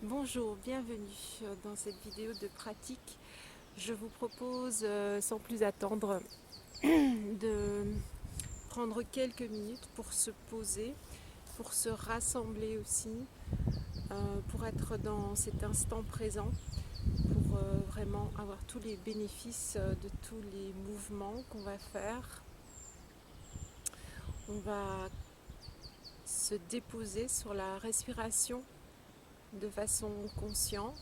Bonjour, bienvenue dans cette vidéo de pratique. Je vous propose, sans plus attendre, de prendre quelques minutes pour se poser, pour se rassembler aussi, pour être dans cet instant présent, pour vraiment avoir tous les bénéfices de tous les mouvements qu'on va faire. On va se déposer sur la respiration de façon consciente.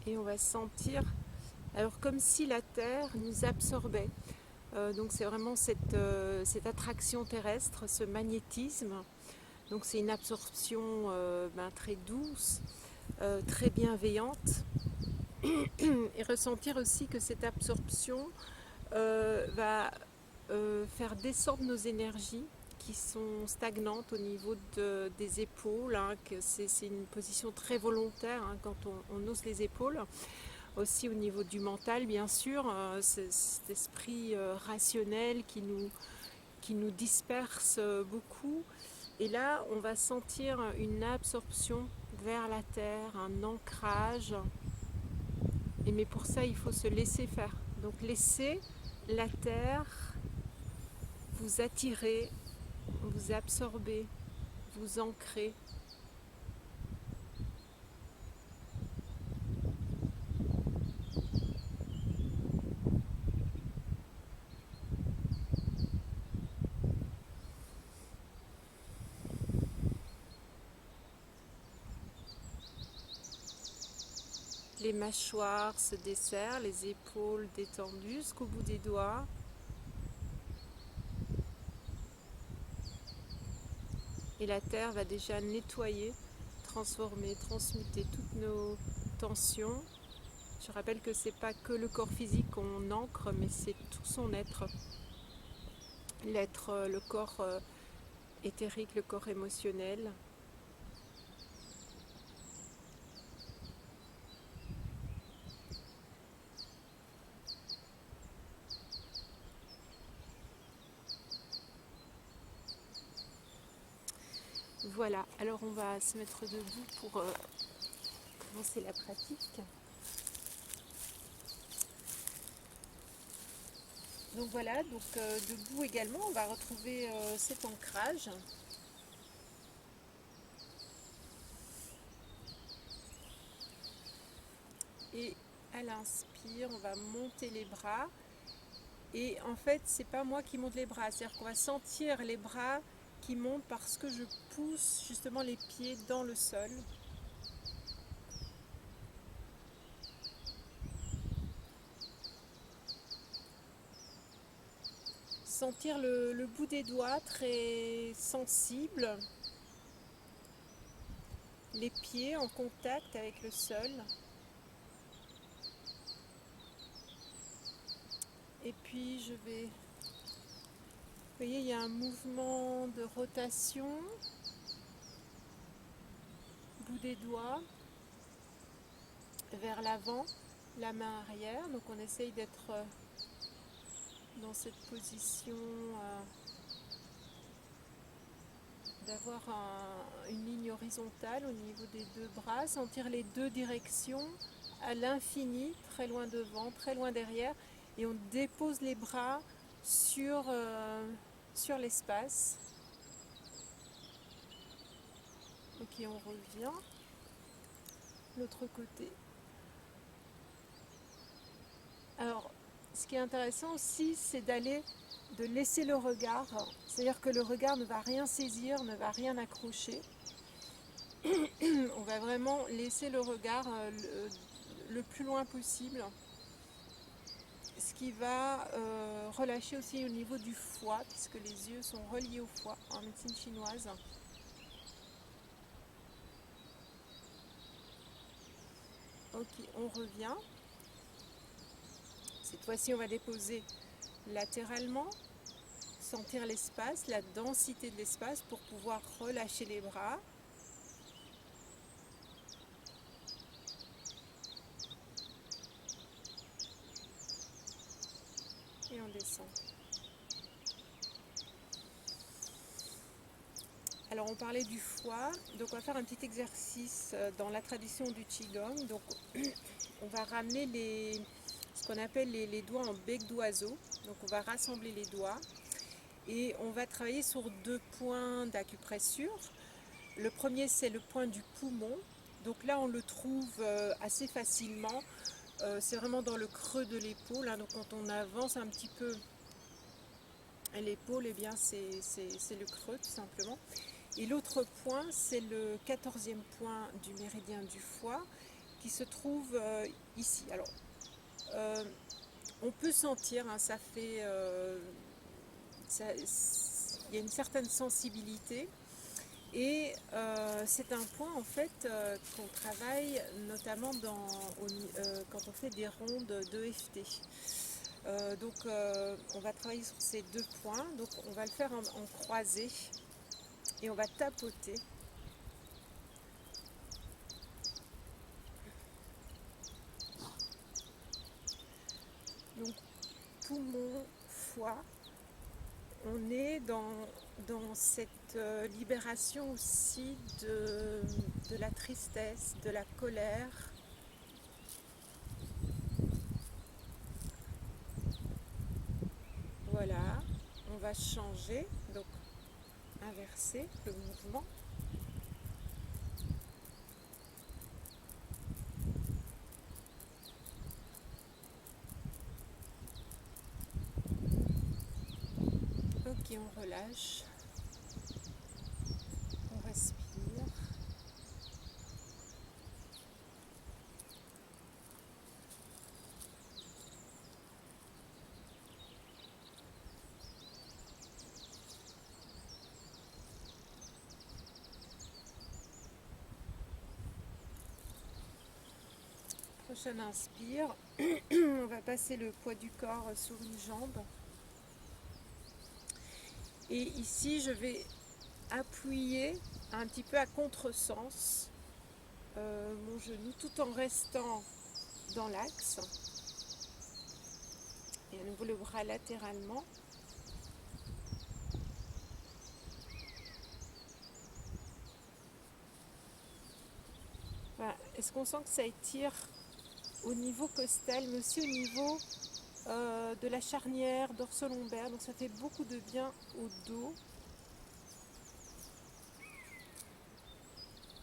Et on va sentir, alors comme si la Terre nous absorbait. Donc c'est vraiment cette attraction terrestre, ce magnétisme. Donc c'est une absorption très douce, très bienveillante. Et ressentir aussi que cette absorption va faire descendre nos énergies qui sont stagnantes au niveau des épaules, hein, que c'est une position très volontaire hein, quand on hausse les épaules. Aussi au niveau du mental, bien sûr, cet esprit rationnel qui nous disperse beaucoup. Et là, on va sentir une absorption vers la terre, un ancrage. Mais pour ça, il faut se laisser faire. Donc laissez la terre vous attirer, vous absorber, vous ancrer. Les mâchoires se desserrent, les épaules détendues jusqu'au bout des doigts. Et la terre va déjà nettoyer, transformer, transmuter toutes nos tensions. Je rappelle que c'est pas que le corps physique qu'on ancre, mais c'est tout son être. L'être, le corps éthérique, le corps émotionnel. Voilà, alors on va se mettre debout pour commencer la pratique. Donc voilà, debout également, on va retrouver cet ancrage. Et à l'inspire, on va monter les bras. Et en fait, c'est pas moi qui monte les bras, c'est-à-dire qu'on va sentir les bras qui montent parce que je pousse justement les pieds dans le sol. Sentir le bout des doigts très sensible, les pieds en contact avec le sol. Et puis je vais... Vous voyez, il y a un mouvement de rotation, bout des doigts, vers l'avant, la main arrière. Donc on essaye d'être dans cette position, d'avoir une ligne horizontale au niveau des deux bras, sentir les deux directions à l'infini, très loin devant, très loin derrière, et on dépose les bras sur l'espace. Ok, on revient. L'autre côté. Alors, ce qui est intéressant aussi, c'est de laisser le regard, c'est-à-dire que le regard ne va rien saisir, ne va rien accrocher. On va vraiment laisser le regard le plus loin possible, ce qui va relâcher aussi au niveau du foie, puisque les yeux sont reliés au foie en médecine chinoise. Ok, on revient. Cette fois-ci, on va déposer latéralement, sentir l'espace, la densité de l'espace pour pouvoir relâcher les bras. on descend. Alors on parlait du foie, donc on va faire un petit exercice dans la tradition du Qigong. Donc on va ramener ce qu'on appelle les doigts en bec d'oiseau. Donc on va rassembler les doigts et on va travailler sur 2 points d'acupressure. Le premier, c'est le point du poumon. Donc là on le trouve assez facilement. C'est vraiment dans le creux de l'épaule. Donc quand on avance un petit peu l'épaule, eh bien c'est le creux tout simplement. Et l'autre point, c'est le 14e point du méridien du foie qui se trouve ici. Alors, on peut sentir, hein, il y a une certaine sensibilité. Et c'est un point en fait qu'on travaille notamment quand on fait des rondes d'EFT. Donc on va travailler sur ces 2 points. Donc on va le faire en croisé. Et on va tapoter. Donc poumon, foie, on est dans cette libération aussi de la tristesse, de la colère. Voilà, on va changer, donc inverser le mouvement. Ok, on relâche, on respire. Prochaine inspire, on va passer le poids du corps sur une jambe. Et ici, je vais appuyer un petit peu à contresens mon genou tout en restant dans l'axe. Et à nouveau le bras latéralement. Voilà. Est-ce qu'on sent que ça étire au niveau costal, mais aussi au niveau de la charnière dorso-lombaire. Donc ça fait beaucoup de bien au dos.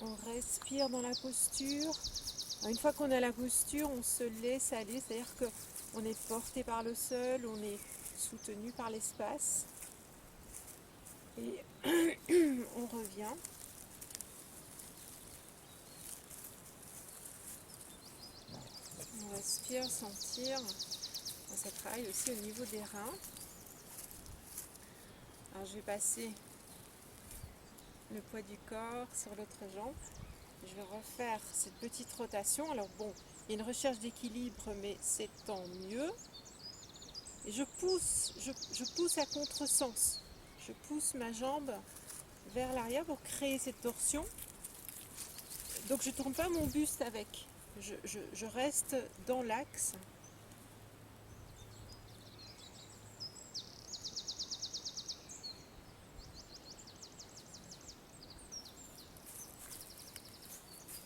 On respire dans la posture. Une fois qu'on a la posture, on se laisse aller, c'est-à-dire qu'on est porté par le sol, on est soutenu par l'espace. Et on revient. On respire, sentir. Ça travaille aussi au niveau des reins. Alors je vais passer le poids du corps sur l'autre jambe. Je vais refaire cette petite rotation. Alors bon, il y a une recherche d'équilibre, mais c'est tant mieux. Et je pousse à contresens. Je pousse ma jambe vers l'arrière pour créer cette torsion. Donc je ne tourne pas mon buste avec. Je reste dans l'axe.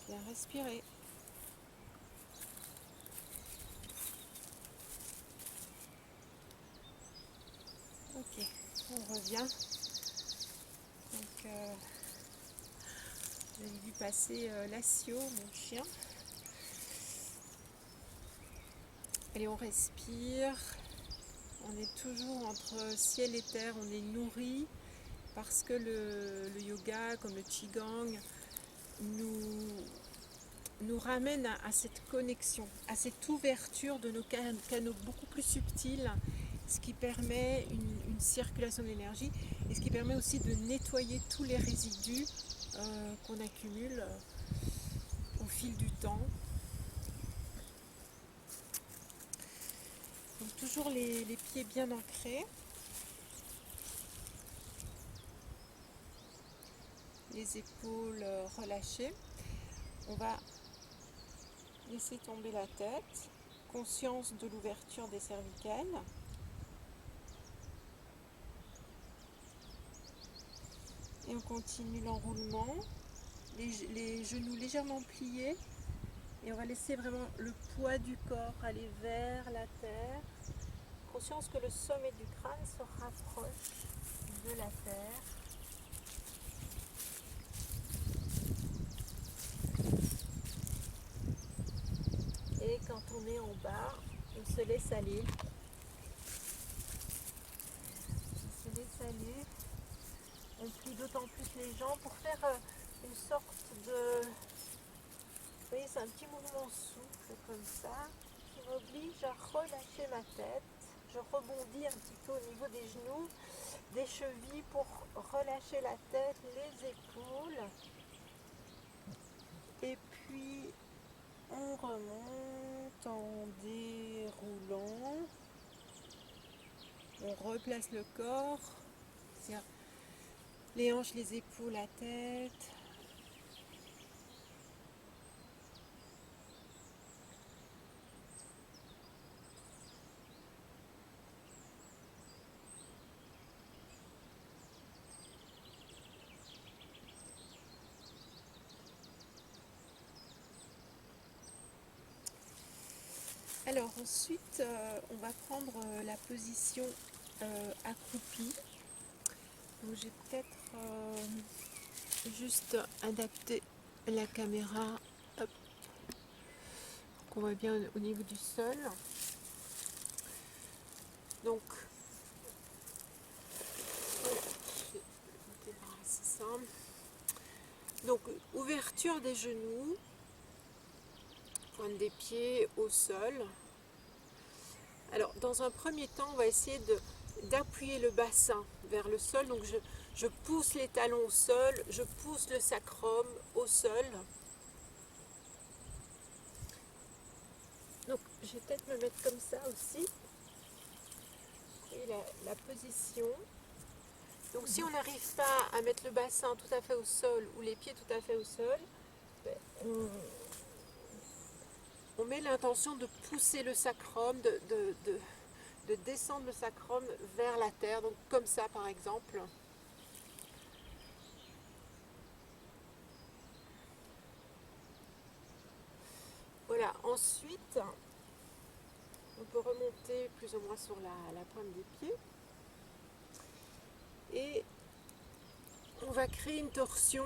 Bien respirer. Ok, on revient. Donc, j'ai vu passer Lacio, mon chien. Allez, on respire. On est toujours entre ciel et terre, on est nourri parce que le yoga, comme le Qigong, nous ramène à cette connexion, à cette ouverture de nos canaux beaucoup plus subtils, ce qui permet une circulation d'énergie et ce qui permet aussi de nettoyer tous les résidus qu'on accumule au fil du temps. Donc toujours les pieds bien ancrés, les épaules relâchées. On va laisser tomber la tête, conscience de l'ouverture des cervicales. Et on continue l'enroulement, les genoux légèrement pliés. Et on va laisser vraiment le poids du corps aller vers la terre. Conscience que le sommet du crâne se rapproche de la terre. Et quand on est en bas, on se laisse aller. On se laisse aller. On plie d'autant plus les jambes pour faire une sorte de... Vous voyez, c'est un petit mouvement souple comme ça qui m'oblige à relâcher ma tête. Je rebondis un petit peu au niveau des genoux, des chevilles pour relâcher la tête, les épaules. Et puis on remonte en déroulant. On replace le corps. Les hanches, les épaules, la tête. Alors ensuite, on va prendre la position accroupie. Donc j'ai peut-être juste adapté la caméra pour qu'on voit bien au niveau du sol. Donc, donc ouverture des genoux, pointe des pieds au sol. Alors dans un premier temps, on va essayer d'appuyer le bassin vers le sol. Donc je pousse les talons au sol, je pousse le sacrum au sol. Donc je vais peut-être me mettre comme ça aussi. Et la position. Donc si on n'arrive pas à mettre le bassin tout à fait au sol ou les pieds tout à fait au sol, on met l'intention de pousser le sacrum, de descendre le sacrum vers la terre, donc comme ça par exemple. Voilà, ensuite on peut remonter plus ou moins sur la pointe des pieds et on va créer une torsion.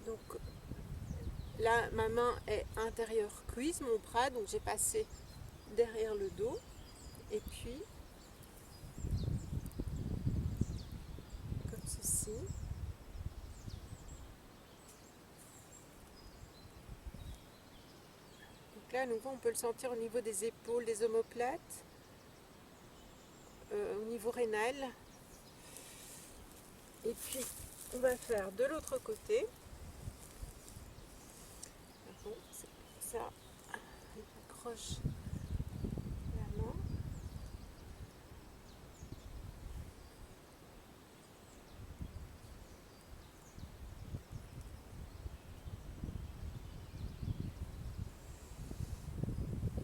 Donc là ma main est intérieure cuisse, mon bras, donc j'ai passé derrière le dos et puis comme ceci. Donc là à nouveau on peut le sentir au niveau des épaules, des omoplates, au niveau rénal. Et puis on va faire de l'autre côté. Bon, c'est ça, j'accroche la main.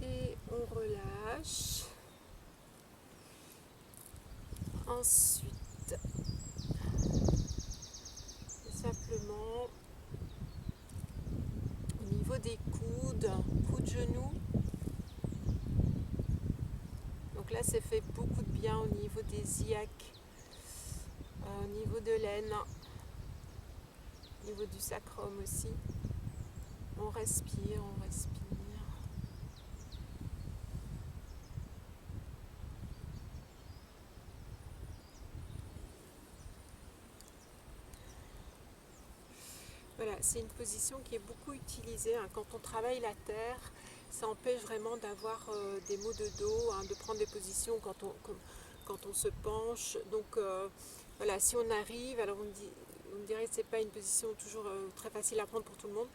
Et on relâche. Ensuite, simplement au niveau des coudes, genoux. Donc là, ça fait beaucoup de bien au niveau des iliaques, au niveau de l'aine, au niveau du sacrum aussi. On respire, on respire. Voilà, c'est une position qui est beaucoup utilisée quand on travaille la terre. Ça empêche vraiment d'avoir des maux de dos, de prendre des positions quand on se penche. Donc voilà, si on arrive, alors on me dirait que ce n'est pas une position toujours très facile à prendre pour tout le monde,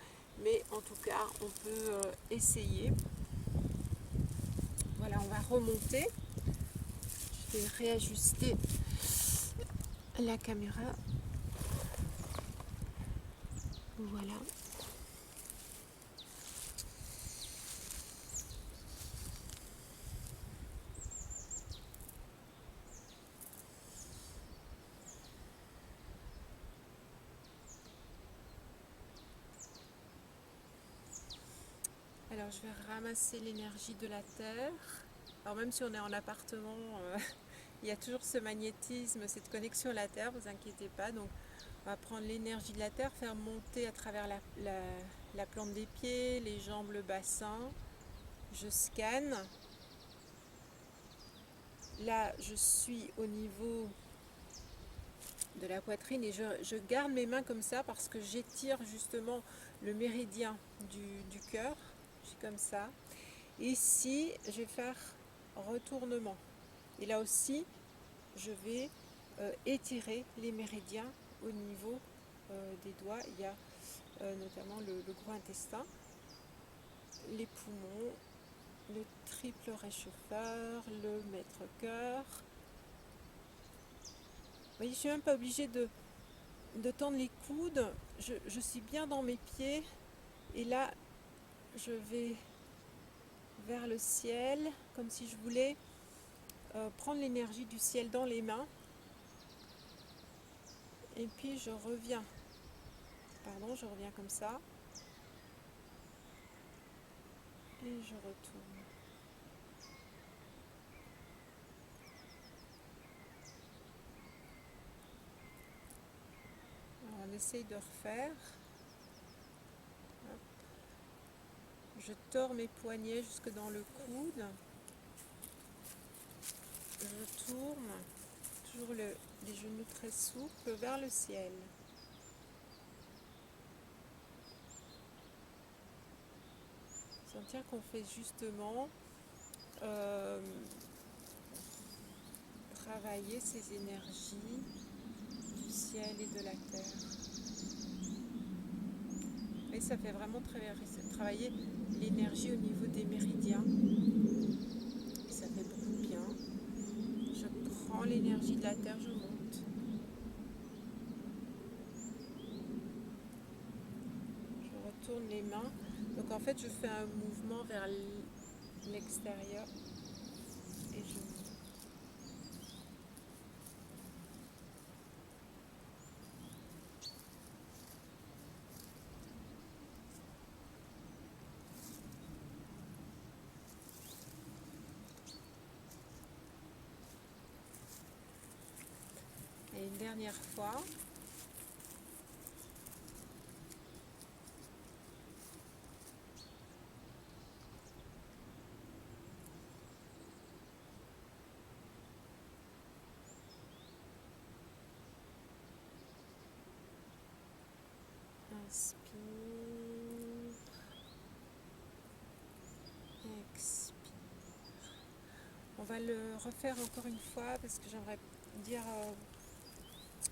mais en tout cas, on peut essayer. Voilà, on va remonter. Je vais réajuster la caméra. Voilà. Alors je vais ramasser l'énergie de la Terre. Alors même si on est en appartement, il y a toujours ce magnétisme, cette connexion à la Terre, vous inquiétez pas. Donc on va prendre l'énergie de la Terre, faire monter à travers la plante des pieds, les jambes, le bassin. Je scanne. Là, je suis au niveau de la poitrine et je garde mes mains comme ça parce que j'étire justement le méridien du cœur. Je suis comme ça. Ici, je vais faire retournement. Et là aussi, je vais étirer les méridiens au niveau des doigts. Il y a notamment le gros intestin, les poumons, le triple réchauffeur, le maître-cœur. Vous voyez, je ne suis même pas obligée de tendre les coudes. Je suis bien dans mes pieds. Et là, je vais vers le ciel, comme si je voulais prendre l'énergie du ciel dans les mains. Et puis je reviens. Pardon, je reviens comme ça. Et je retourne. Alors, on essaye de refaire. Hop. Je tords mes poignets jusque dans le coude. Je tourne. Toujours les genoux très souples vers le ciel. Sentir qu'on fait justement travailler ces énergies du ciel et de la terre. Et ça fait vraiment travailler l'énergie au niveau des méridiens. Et ça fait beaucoup de bien. Je prends l'énergie de la terre, je monte. Je retourne les mains. Donc en fait, je fais un mouvement vers l'extérieur et je monte. Et une dernière fois. Inspire. Expire. On va le refaire encore une fois parce que j'aimerais dire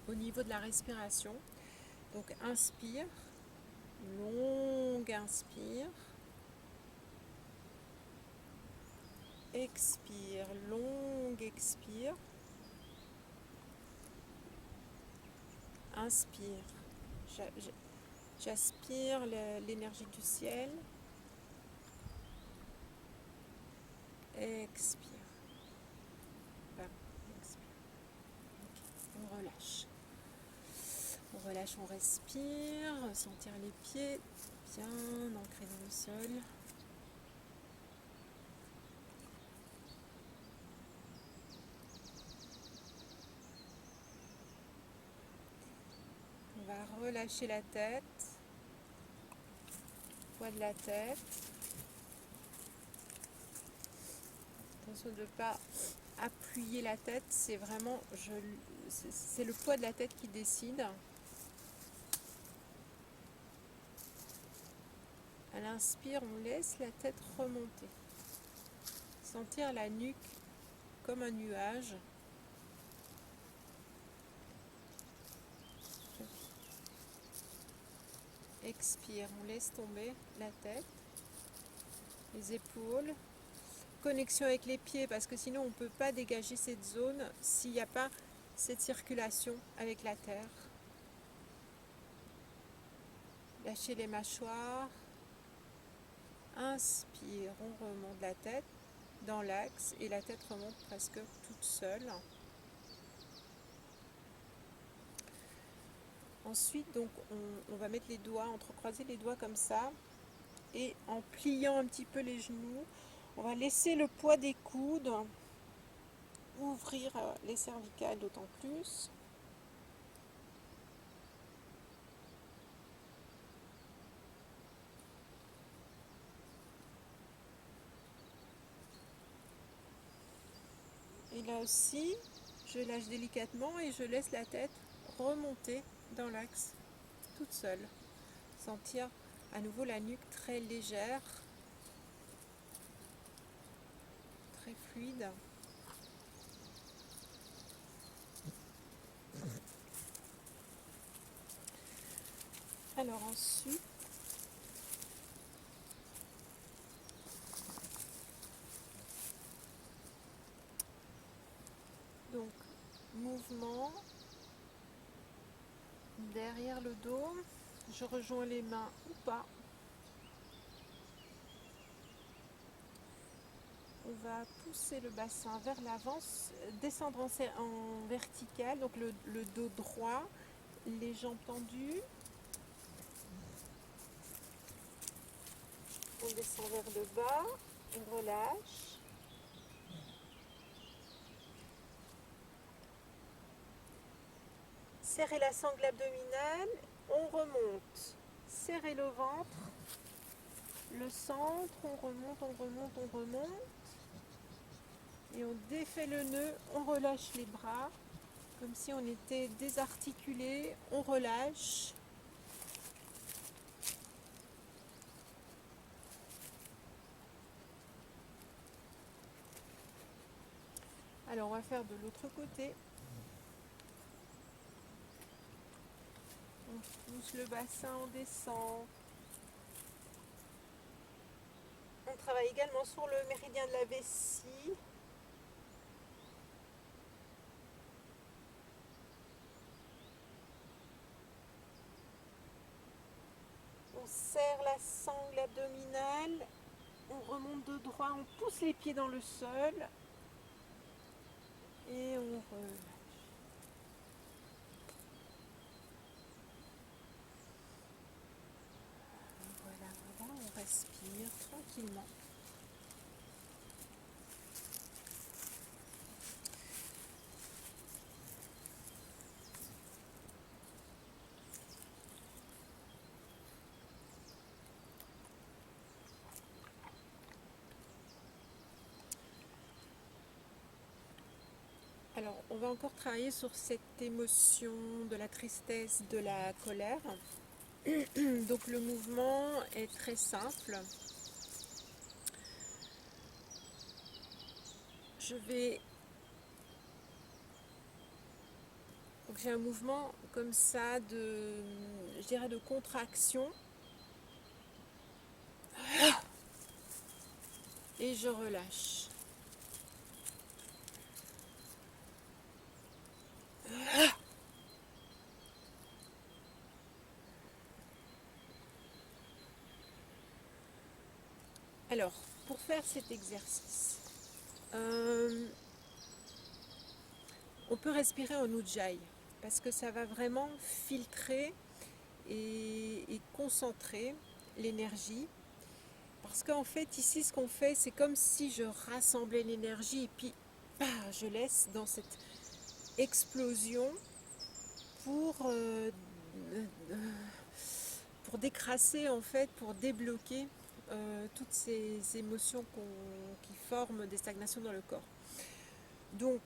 au niveau de la respiration. Donc inspire, longue inspire. Expire, longue expire. Inspire. J'aspire l'énergie du ciel. Expire. Expire. Okay. On relâche. On relâche, on respire. Sentir les pieds bien ancrés dans le sol. On va relâcher la tête. Poids de la tête. Attention de ne pas appuyer la tête, c'est vraiment c'est le poids de la tête qui décide. À l'inspire, on laisse la tête remonter. Sentir la nuque comme un nuage. Expire, on laisse tomber la tête, les épaules. Connexion avec les pieds parce que sinon on ne peut pas dégager cette zone s'il n'y a pas cette circulation avec la terre. Lâchez les mâchoires. Inspire, on remonte la tête dans l'axe et la tête remonte presque toute seule. Ensuite, donc, on va mettre les doigts, entrecroiser les doigts comme ça et en pliant un petit peu les genoux, on va laisser le poids des coudes ouvrir les cervicales d'autant plus. Et là aussi, je lâche délicatement et je laisse la tête remonter dans l'axe toute seule. Sentir à nouveau la nuque très légère, très fluide. Alors ensuite, donc mouvement derrière le dos, je rejoins les mains ou pas. On va pousser le bassin vers l'avant, descendre en vertical, donc le dos droit, les jambes tendues. On descend vers le bas, on relâche. Serrez la sangle abdominale, on remonte. Serrez le ventre, le centre, on remonte, on remonte, on remonte. Et on défait le nœud, on relâche les bras, comme si on était désarticulé, on relâche. Alors on va faire de l'autre côté. On pousse le bassin, on descend. On travaille également sur le méridien de la vessie. On serre la sangle abdominale. On remonte de droit, on pousse les pieds dans le sol. Et on relâche. Voilà, voilà, on respire tranquillement. Alors, on va encore travailler sur cette émotion de la tristesse, de la colère. Donc le mouvement est très simple. Donc j'ai un mouvement comme ça je dirais de contraction. Et je relâche. Alors, pour faire cet exercice, on peut respirer en Ujjayi parce que ça va vraiment filtrer et concentrer l'énergie. Parce qu'en fait, ici, ce qu'on fait, c'est comme si je rassemblais l'énergie et puis je laisse dans cette explosion pour décrasser, en fait, pour débloquer toutes ces émotions qui forment des stagnations dans le corps. Donc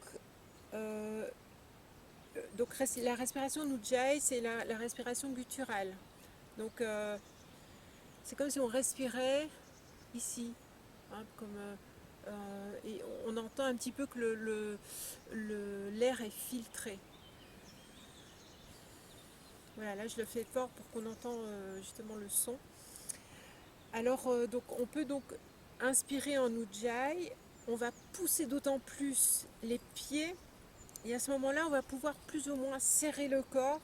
la respiration Ujjayi, c'est la respiration gutturale. Donc c'est comme si on respirait ici, hein, et on entend un petit peu que l'air est filtré. Voilà, là je le fais fort pour qu'on entende justement le son. Alors donc on peut donc inspirer en Ujjayi, on va pousser d'autant plus les pieds et à ce moment-là on va pouvoir plus ou moins serrer le corps,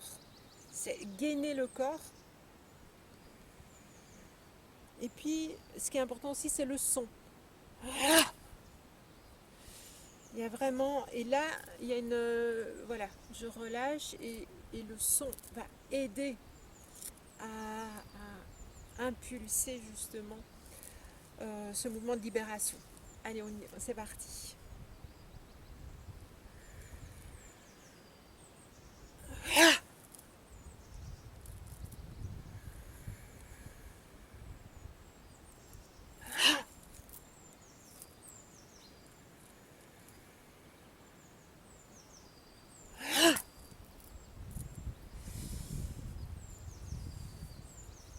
gainer le corps. Et puis ce qui est important aussi c'est le son. Il y a vraiment, et là il y a voilà, je relâche et le son va aider à impulser justement ce mouvement de libération. Allez, c'est parti.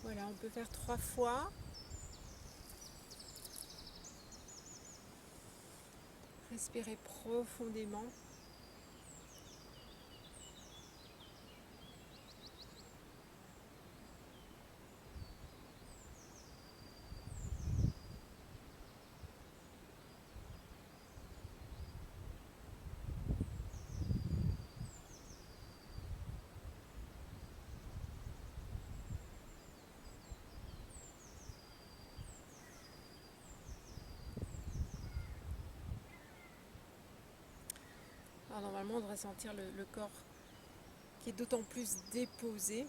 Voilà, on peut faire 3 fois. Respirez profondément. Alors, normalement, on devrait sentir le corps qui est d'autant plus déposé.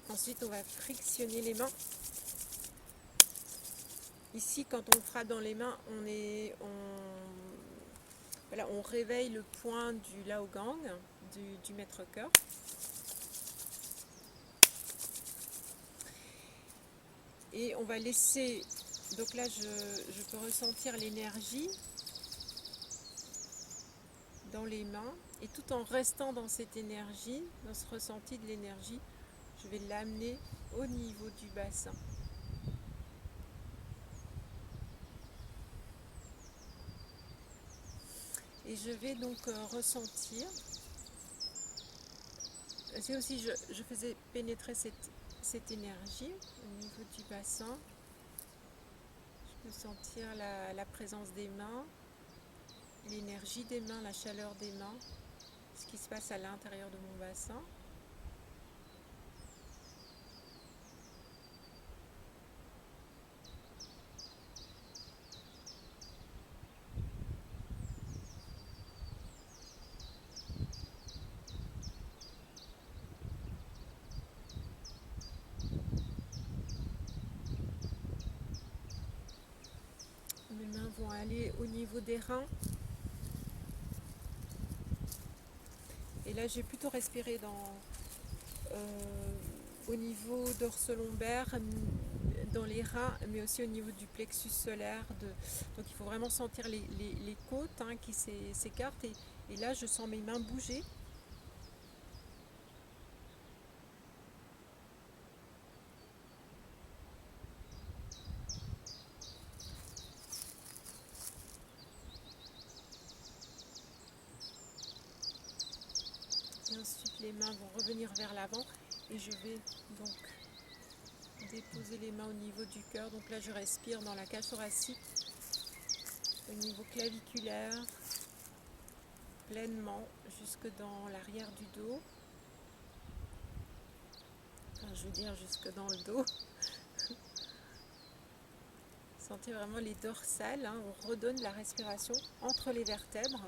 Ensuite, on va frictionner les mains. Ici, quand on frappe dans les mains, voilà, on réveille le point du Laogang, du maître-cœur. Et on va laisser, donc là je peux ressentir l'énergie dans les mains, et tout en restant dans cette énergie, dans ce ressenti de l'énergie, je vais l'amener au niveau du bassin. Et je vais donc ressentir, c'est aussi, je faisais pénétrer cette énergie au niveau du bassin. Je peux sentir la présence des mains, l'énergie des mains, la chaleur des mains, ce qui se passe à l'intérieur de mon bassin. Mes mains vont aller au niveau des reins. Et là, je vais plutôt respirer au niveau dorso-lombaire, dans les reins, mais aussi au niveau du plexus solaire. Donc il faut vraiment sentir les côtes qui s'écartent. Et là, je sens mes mains bouger. Et ensuite, les mains vont revenir vers l'avant. Et je vais donc déposer les mains au niveau du cœur. Donc là, je respire dans la cage thoracique, au niveau claviculaire, pleinement, jusque dans l'arrière du dos. Enfin, je veux dire jusque dans le dos. Sentez vraiment les dorsales, on redonne la respiration entre les vertèbres.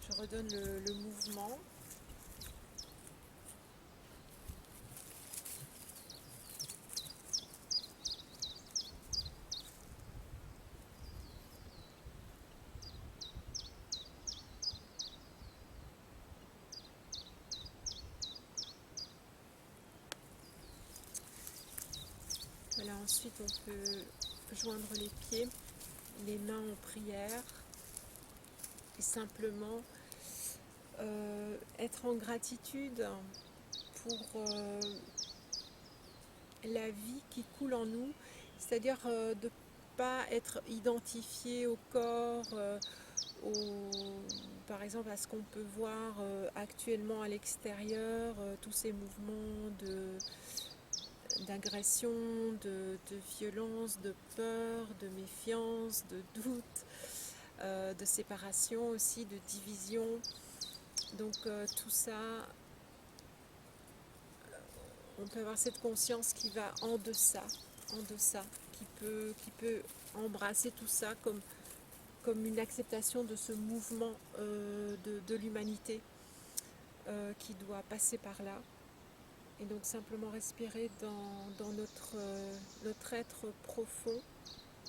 Je redonne le mouvement. Voilà, ensuite on peut joindre les pieds, les mains en prière et simplement être en gratitude pour la vie qui coule en nous, c'est-à-dire de ne pas être identifié au corps, par exemple à ce qu'on peut voir actuellement à l'extérieur, tous ces mouvements d'agression, de violence, de peur, de méfiance, de doute, de séparation aussi, de division. Donc tout ça, on peut avoir cette conscience qui va en deçà, qui peut embrasser tout ça comme une acceptation de ce mouvement de l'humanité. qui doit passer par là. Et donc simplement respirer dans notre être profond,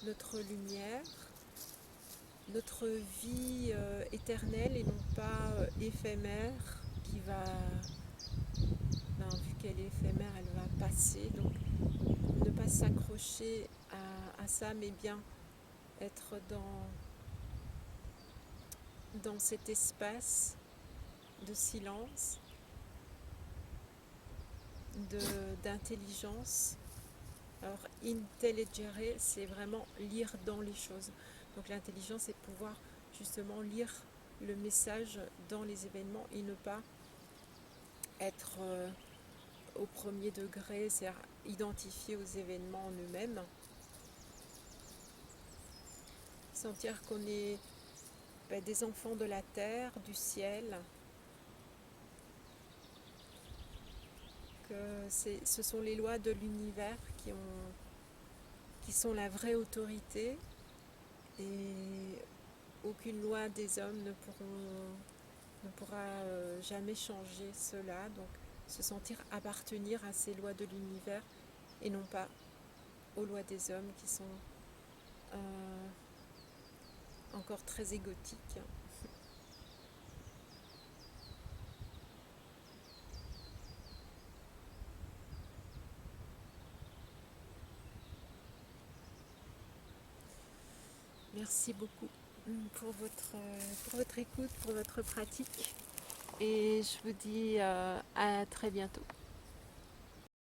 notre lumière, notre vie éternelle et non pas éphémère qui va, vu qu'elle est éphémère, elle va passer. Donc ne pas s'accrocher à ça, mais bien être dans cet espace de silence, d'intelligence. Alors, intelligere, c'est vraiment lire dans les choses. Donc, l'intelligence, c'est pouvoir justement lire le message dans les événements et ne pas être au premier degré, c'est-à-dire identifier aux événements en eux-mêmes. Sentir qu'on est des enfants de la terre, du ciel, que ce sont les lois de l'univers qui sont la vraie autorité et aucune loi des hommes ne pourra jamais changer cela. Donc se sentir appartenir à ces lois de l'univers et non pas aux lois des hommes qui sont encore très égotiques. Merci beaucoup pour votre écoute, pour votre pratique. Et je vous dis à très bientôt.